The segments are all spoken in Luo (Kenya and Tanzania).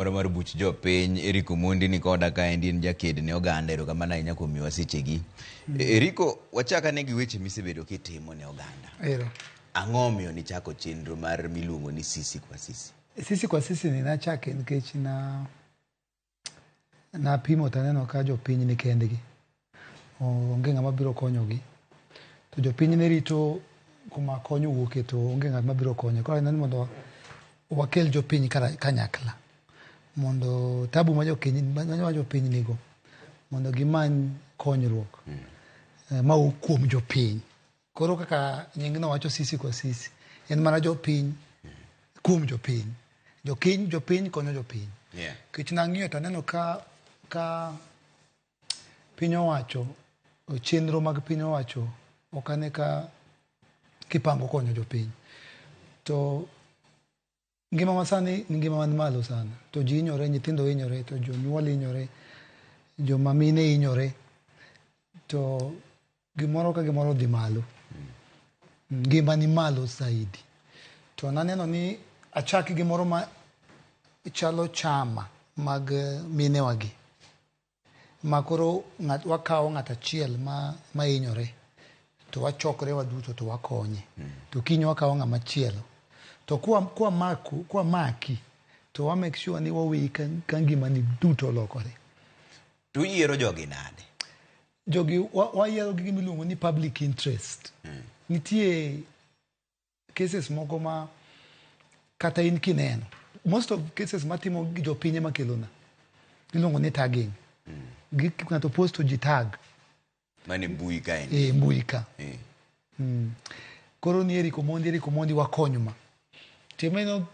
Moro mar buch jopiny Eric Omondi ni koda ka en jaked ne oganda erokamano ahinya kuom miwa sechegi. Erico, wachaka ne gi weche misebedo kitimo ne oganda. Ang'o miyo nichako chenro mar miluongo ni Sisi kwa Sisi? Sisi kwa Sisi ni nachake nikech na pimo taneno ka jopiny ni kendgi. Onge ng'ama biro konyogi. To jopiny ne rito kuma konyo wuoke to onge ng'ama biro konyo. Koro nani mondo wakel jopiny kanyakla. Mondo tabu ma jopiny nigo. Mondo gimany konyruok. Ma kuom jopiny. Koro kaka nyingno wacho Sisi kwa Sisi. En mana jopiny kuom jopiny. Jopiny konyo jopiny. Kech nang'iyo taneno ka piny owacho, chenro mag piny owacho okane ka kipango konyo jopiny. To ngima masani ni ngima man malo sana. To ji hinyore, nyithindo hinyore, to jonyuol hinyore, joma mine hinyore. To gimoro ka gimoro dhi malo. Ngima ni malo saidi. To naneno ni achaki gimoro ma chalo chama mag mine wagi. Makoro wakawo ng'at achiel ma hinyore. To wachokre waduto to wakonye. To kiny wakawo ng'ama chielo. To kwa maki to wa make sure ni waweyi ka ngima ni duto lokore. Tu yiero jogi nade? Jogi wayiero gi miluongo ni public interest. Nitie cases moko ma kata in kineno. Most of cases matimo gi jopiny makelona. Iluongo ni tagging. Ng'ato posto ji tag. Mane mbui ka en? Mbui ka. Koro ni Eric Omondi wakonyo ma. Timeno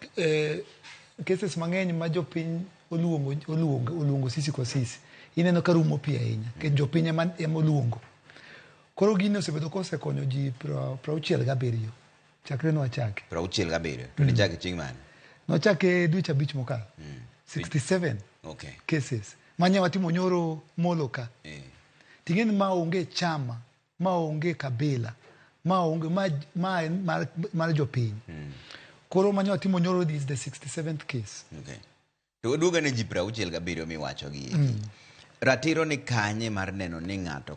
cases mang'eny ma jopiny oluongo Sisi kwa Sisi. Ineno ka rumo pi ahinya. Ke jopiny ema oluongo. Koro gini osebedo kosekonyo ji 67. Chakre no wachake. 67. To nichake chieng' mane? Nochake dweche 5 mokalo. 67 cases. Manya watimo nyoro molo ka. Ting'eni ma onge chama, ma onge kabila, ma onge mar jopiny. Koro manya watimo nyoro is the 67th case. To waduoga ne ji 67 miwacho gi. Ratiro ni kanye mar neno ni ng'ato